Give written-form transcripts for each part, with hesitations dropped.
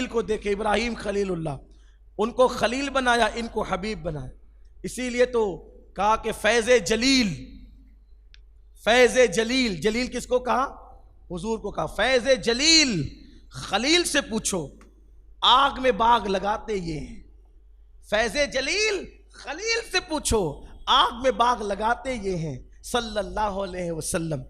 खलील को देखे, इब्राहिम खलीलुल्लाह, उनको खलील बनाया, इनको हबीब बनाया। इसीलिए तो कहा कि फैज़े जलील, फैज़े जलील, जलील किसको कहा? हुजूर को कहा। फैज़े जलील, खलील से पूछो, आग में बाग लगाते ये हैं। फैज़े जलील, खलील से पूछो, आग में बाग लगाते ये हैं, सल्लल्लाहु अलैहि वसल्लम।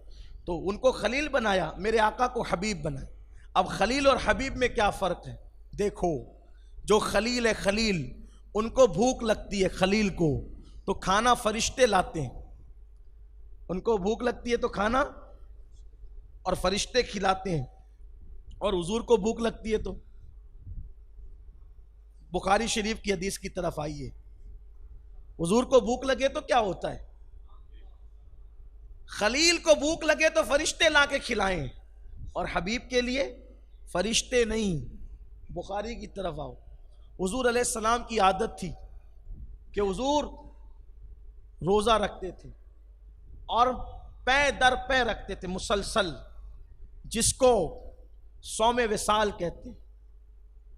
तो उनको खलील बनाया, मेरे आका को हबीब बनाया। अब खलील और हबीब में क्या फ़र्क है? देखो, जो खलील है, खलील, उनको भूख लगती है, खलील को तो खाना फरिश्ते लाते हैं। उनको भूख लगती है तो खाना और फरिश्ते खिलाते हैं। और हुजूर को भूख लगती है तो बुखारी शरीफ की हदीस की तरफ आइए। हुजूर को भूख लगे तो क्या होता है? खलील को भूख लगे तो फरिश्ते लाके खिलाएं, और हबीब के लिए फरिश्ते नहीं। बुखारी की तरफ आओ। हुजूर अलैहिस्सलाम की आदत थी कि हुजूर रोज़ा रखते थे और पै दर पै रखते थे मुसलसल, जिसको सौमे विसाल कहते हैं।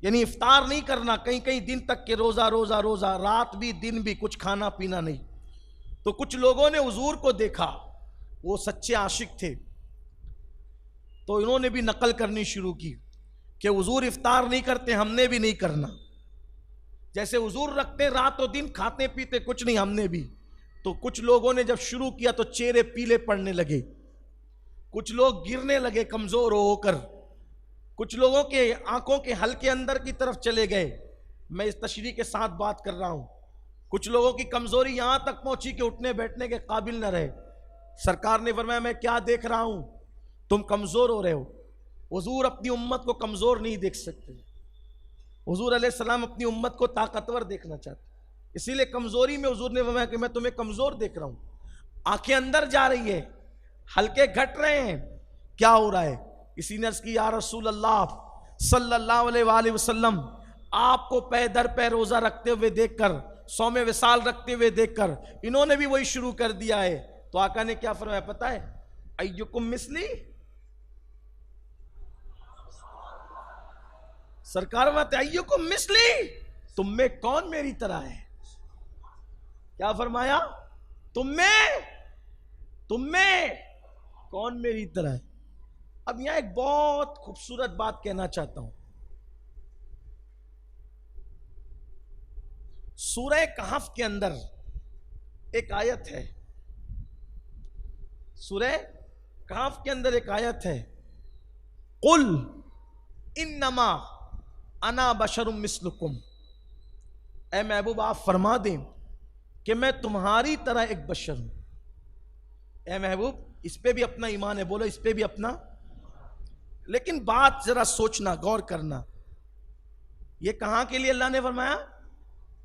यानी इफ्तार नहीं करना, कई कई दिन तक के रोज़ा रोज़ा रोज़ा, रात भी दिन भी कुछ खाना पीना नहीं। तो कुछ लोगों ने हुजूर को देखा, वो सच्चे आशिक थे, तो इन्होंने भी नकल करनी शुरू की कि हुजूर इफ्तार नहीं करते, हमने भी नहीं करना। जैसे हुजूर रखते रात और दिन, खाते पीते कुछ नहीं, हमने भी। तो कुछ लोगों ने जब शुरू किया तो चेहरे पीले पड़ने लगे, कुछ लोग गिरने लगे कमजोर होकर, कुछ लोगों के आंखों के हल्के अंदर की तरफ चले गए। मैं इस तशरीह के साथ बात कर रहा हूं। कुछ लोगों की कमजोरी यहां तक पहुंची कि उठने बैठने के काबिल न रहे। सरकार ने फरमाया, मैं क्या देख रहा हूं, तुम कमजोर हो रहे हो। हुजूर अपनी उम्मत को कमजोर नहीं देख सकते। हुजूर अलैहिस्सलाम अपनी उम्मत को ताकतवर देखना चाहते। इसीलिए कमजोरी में हुजूर ने फरमाया कि मैं तुम्हें कमजोर देख रहा हूं। आंखें अंदर जा रही है, हल्के घट रहे हैं, क्या हो रहा है? इसी ने अर्ज़ की, या रसूल अल्लाह सल्लल्लाहु अलैहि वसल्लम, आपको पै दर पै रोजा रखते हुए देखकर, सौमे विसाल रखते हुए देखकर इन्होंने भी वही शुरू कर दिया है। तो आका ने क्या फरमाया पता है? अय्युकुम मिस्ली, सरकार बात, अय्युकुम मिस्ली, तुम में कौन मेरी तरह है? क्या फरमाया? तुम में कौन मेरी तरह है? अब यहां एक बहुत खूबसूरत बात कहना चाहता हूं। सूरह कहफ के अंदर एक आयत है, सूरह कहफ के अंदर एक आयत है, कुल इन्नमा अना बशरुम मिस्लुकुम। ऐ महबूब, आप फरमा दें कि मैं तुम्हारी तरह एक बशर हूं। ऐ महबूब, इस पे भी अपना ईमान है, बोलो इस पे भी अपना। लेकिन बात जरा सोचना, गौर करना, ये कहां के लिए अल्लाह ने फरमाया?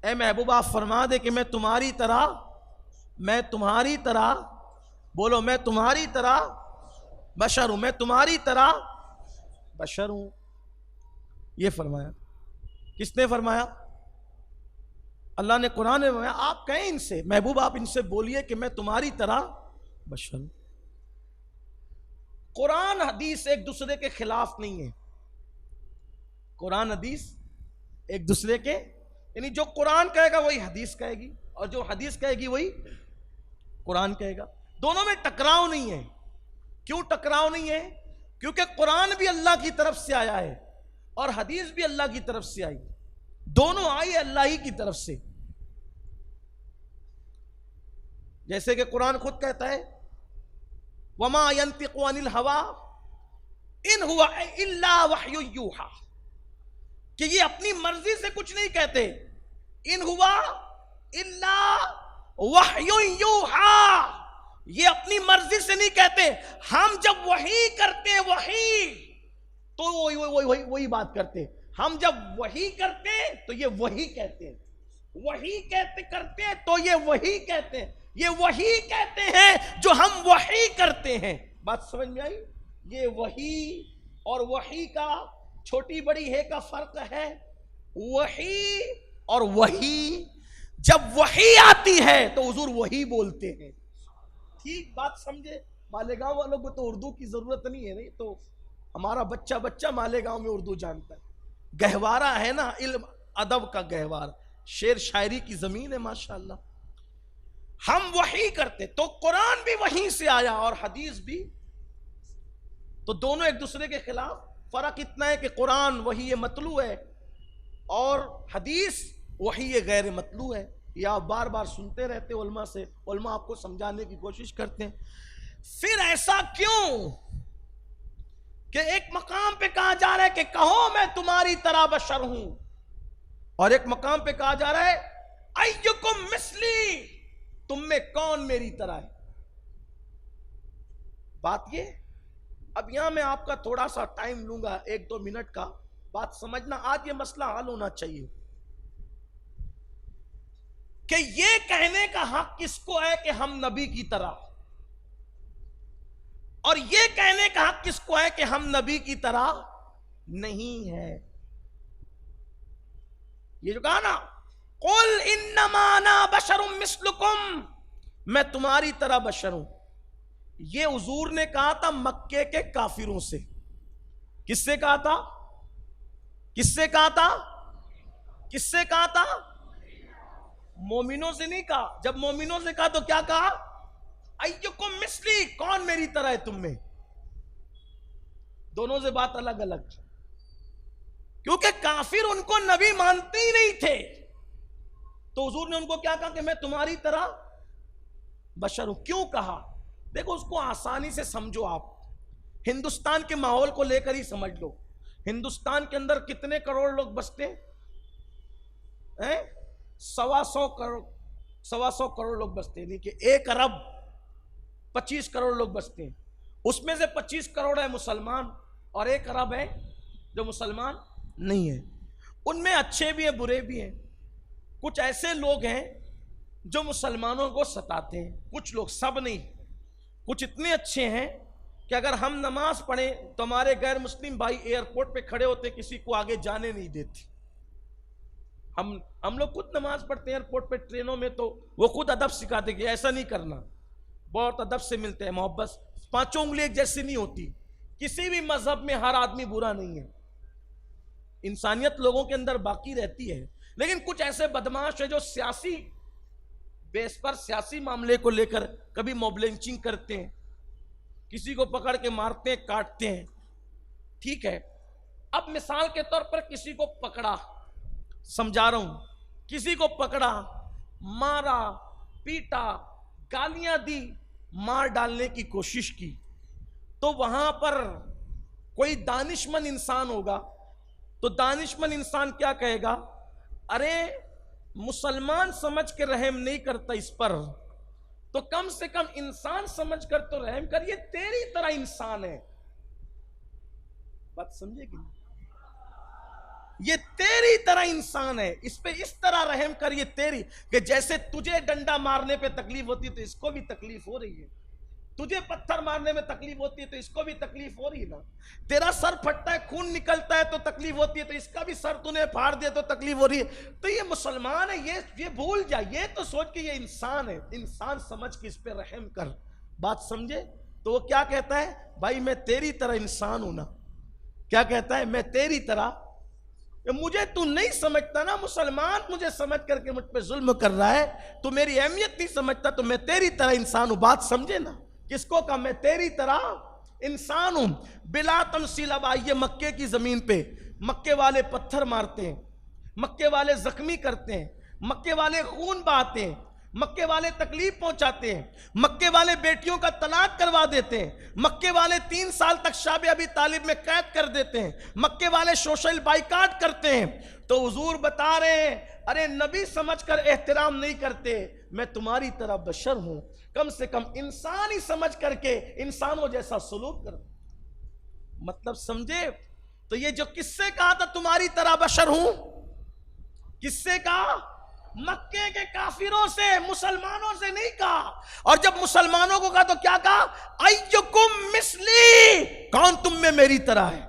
ऐ महबूब, आप फरमा दे कि मैं तुम्हारी तरह, बोलो मैं तुम्हारी तरह बशर हूं, मैं तुम्हारी तरह बशर हूं। ये फरमाया। किसने फरमाया? अल्लाह ने कुरान में फरमाया। आप कहें इनसे, महबूब आप इनसे बोलिए कि मैं तुम्हारी तरह बशर हूं। कुरान हदीस एक दूसरे के खिलाफ नहीं है। कुरान हदीस एक दूसरे के, यानी जो कुरान कहेगा वही हदीस कहेगी, और जो हदीस कहेगी वही कुरान कहेगा। दोनों में टकराव नहीं है। क्यों टकराव नहीं है? क्योंकि कुरान भी अल्लाह की तरफ से आया है और हदीस भी अल्लाह की तरफ से आई, दोनों आई अल्लाह ही की तरफ से। जैसे कि कुरान खुद कहता है, वमा यंतिकु अनिल हवा इन हुवा इल्ला वह्यु यूहा, कि ये अपनी मर्जी से कुछ नहीं कहते। इन हुआ इल्ला वह्यु यूहा, ये अपनी मर्जी से नहीं कहते। हम जब वही करते वही, तो वही बात करते। हम जब वही करते तो ये वही कहते हैं, वही कहते करते तो ये वही कहते हैं, ये वही कहते हैं जो हम वही करते हैं। बात समझ में आई? ये वही और वही का, छोटी बड़ी है का फर्क है। वही और वही, जब वही आती है तो हुजूर वही बोलते हैं। ठीक बात समझे? मालेगांव वालों को तो उर्दू की जरूरत नहीं है, नहीं तो हमारा बच्चा मालेगांव में उर्दू जानता है। गहवारा है ना, इल्म अदब का गहवारा, शेर शायरी की जमीन है माशाअल्लाह। हम वही करते, तो कुरान भी वहीं से आया और हदीस भी, तो दोनों एक दूसरे के खिलाफ। फर्क इतना है कि कुरान वही मतलू है और हदीस वही गैर मतलू है। ये आप बार बार सुनते रहते उलमा से, उलमा आपको समझाने की कोशिश करते हैं। फिर ऐसा क्यों कि एक मकाम पे कहा जा रहा है कि कहो मैं तुम्हारी तरह बशर हूं, और एक मकाम पे कहा जा रहा है अय्युकुम मिस्ली, तुम में कौन मेरी तरह है। बात ये, अब यहां मैं आपका थोड़ा सा टाइम लूंगा, 1-2 मिनट का, बात समझना। आज ये मसला हल होना चाहिए कि ये कहने का हक किसको है कि हम नबी की तरह, और ये कहने का हक किसको है कि हम नबी की तरह नहीं है। ये जो कहा ना, कुल इन्नमा अना बशरुम मिस्लुकुम, मैं तुम्हारी तरह बशर हूं, ये हुजूर ने कहा था मक्के के काफिरों से। किससे कहा था? किससे कहा था? किससे कहा था? मोमिनों से नहीं कहा। जब मोमिनों से कहा तो क्या कहा? अय्युकुम मिस्ली, कौन मेरी तरह है तुम में। दोनों से बात अलग अलग, क्योंकि काफिर उनको नबी मानते ही नहीं थे, तो हुजूर ने उनको क्या कहा कि मैं तुम्हारी तरह बशर हूं। क्यों कहा? देखो, उसको आसानी से समझो। आप हिंदुस्तान के माहौल को लेकर ही समझ लो। हिंदुस्तान के अंदर कितने करोड़ लोग बसते हैं? 125 करोड़ लोग बसते हैं, नहीं कि 1 अरब 25 करोड़ लोग बसते हैं। उसमें से 25 करोड़ है मुसलमान और 1 अरब है जो मुसलमान नहीं है। उनमें अच्छे भी हैं, बुरे भी हैं। कुछ ऐसे लोग हैं जो मुसलमानों को सताते हैं, कुछ लोग, सब नहीं। कुछ इतने अच्छे हैं कि अगर हम नमाज पढ़ें तो हमारे गैर मुस्लिम भाई एयरपोर्ट पे खड़े होते, किसी को आगे जाने नहीं देते। हम लोग खुद नमाज पढ़ते हैं एयरपोर्ट पे, ट्रेनों में, तो वो खुद अदब सिखाते कि ऐसा नहीं करना। बहुत अदब से मिलते हैं, मोहब्बत। 5 उंगली एक जैसी नहीं होती। किसी भी मजहब में हर आदमी बुरा नहीं है, इंसानियत लोगों के अंदर बाकी रहती है। लेकिन कुछ ऐसे बदमाश है जो सियासी बेस पर, सियासी मामले को लेकर कभी मॉब लिंचिंग करते हैं, किसी को पकड़ के मारते हैं, काटते हैं। ठीक है, अब मिसाल के तौर पर किसी को पकड़ा, समझा रहा हूं, किसी को पकड़ा, मारा, पीटा, गालियां दी, मार डालने की कोशिश की, तो वहां पर कोई दानिशमंद इंसान होगा, तो दानिशमंद इंसान क्या कहेगा? अरे मुसलमान समझ के रहम नहीं करता इस पर, तो कम से कम इंसान समझ कर तो रहम कर, ये तेरी तरह इंसान है। बात समझेगी? ये तेरी तरह इंसान है, इस पे इस तरह रहम कर, ये तेरी, कि जैसे तुझे डंडा मारने पे तकलीफ होती है तो इसको भी तकलीफ हो रही है, तुझे पत्थर मारने में तकलीफ होती है तो इसको भी तकलीफ हो रही है ना। तेरा सर फटता है, खून निकलता है तो तकलीफ होती है, तो इसका भी सर तूने फाड़ दिया तो तकलीफ हो रही है। तो ये मुसलमान है, ये भूल जा, ये तो सोच के ये इंसान है, इंसान समझ के इस पे रहम कर। बात समझे? तो वो क्या कहता है? भाई मैं तेरी तरह इंसान हूं ना। क्या कहता है? मैं तेरी तरह, मुझे तू नहीं समझता ना, मुसलमान मुझे समझ करके मुझ पे जुल्म कर रहा है, तू मेरी अहमियत नहीं समझता, तो मैं तेरी तरह इंसान हूं। बात समझे ना? किसको कहा मैं तेरी तरह इंसान हूं? बिला तमसील। अब आइए मक्के की जमीन पे, मक्के वाले पत्थर मारते हैं, मक्के वाले जख्मी करते हैं, मक्के वाले खून बहाते हैं, मक्के वाले तकलीफ पहुंचाते हैं, मक्के वाले बेटियों का तलाक करवा देते हैं, मक्के वाले 3 साल तक शाबे अबी तालिब में कैद कर देते हैं, मक्के वाले सोशल बाइकाट करते हैं। तो हुजूर बता रहे हैं, अरे नबी समझकर एहतराम नहीं करते, मैं तुम्हारी तरह बशर हूं, कम से कम इंसान ही समझ करके इंसानों जैसा सलूक कर। मतलब समझे? तो ये जो किससे कहा था तुम्हारी तरह बशर हूं, किससे कहा? मक्के के काफिरों से, मुसलमानों से नहीं कहा। और जब मुसलमानों को कहा तो क्या कहा? अय्युकुम मिस्ली, कौन तुम में मेरी तरह है?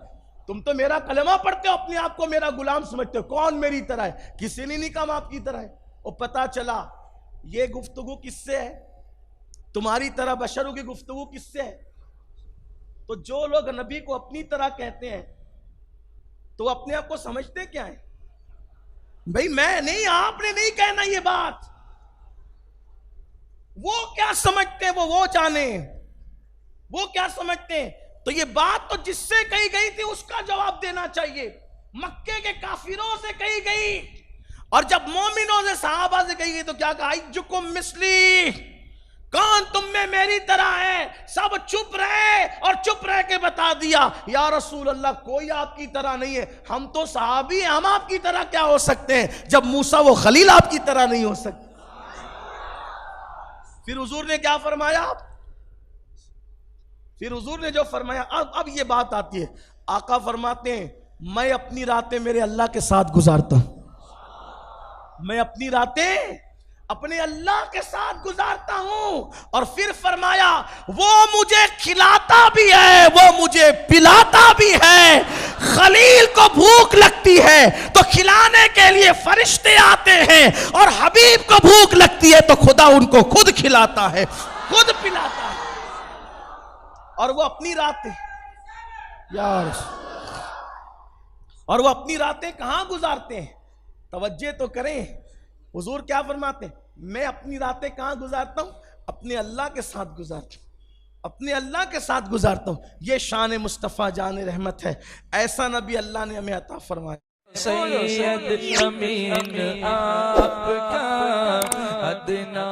तुम तो मेरा कलमा पढ़ते हो, अपने आप को मेरा गुलाम समझते हो, कौन मेरी तरह है? किसी ने नहीं कहा आपकी तरह है। और पता चला ये गुफ्तगू किससे है? तुम्हारी तरह बशरों की गुफ्तगू किससे है? तो जो लोग नबी को अपनी तरह कहते हैं, तो अपने आप को समझते क्या है? भाई मैं नहीं, आपने नहीं कहना ये बात। वो क्या समझते हैं वो जाने, वो क्या समझते हैं। तो ये बात तो जिससे कही गई थी उसका जवाब देना चाहिए, मक्के के काफिरों से कही गई। और जब मोमिनों से, सहाबा से कही गई तो क्या कहा? इज्जुकुम मिस्ली, कौन तुम में मेरी तरह है? सब चुप रहे और चुप रह के बता दिया, या रसूल अल्लाह कोई आपकी तरह नहीं है, हम तो सहाबी हैं, हम आपकी तरह क्या हो सकते हैं जब मूसा वो खलील आपकी तरह नहीं हो सकते। फिर हुजूर ने क्या फरमाया? फिर हुजूर ने जो फरमाया, अब ये बात आती है। आका फरमाते हैं, मैं अपनी रातें मेरे अल्लाह के साथ गुजारता हूं, मैं अपनी रातें अपने अल्लाह के साथ गुजारता हूं। और फिर फरमाया, वो मुझे खिलाता भी है, वो मुझे पिलाता भी है। खलील को भूख लगती है तो खिलाने के लिए फरिश्ते आते हैं, और हबीब को भूख लगती है तो खुदा उनको खुद खिलाता है, खुद पिलाता है। और वो अपनी रातें यार, और वो अपनी रातें कहां गुजारते हैं? तवज्जो तो करें, हुजूर क्या फरमाते हैं? मैं अपनी रातें कहां गुजारता हूं? अपने अल्लाह के साथ गुजारता हूं, अपने अल्लाह के साथ गुजारता हूं। ये शान मुस्तफ़ा जान रहमत है, ऐसा नबी अल्लाह ने हमें अता फरमाया। सैयद अमीन आपका अदना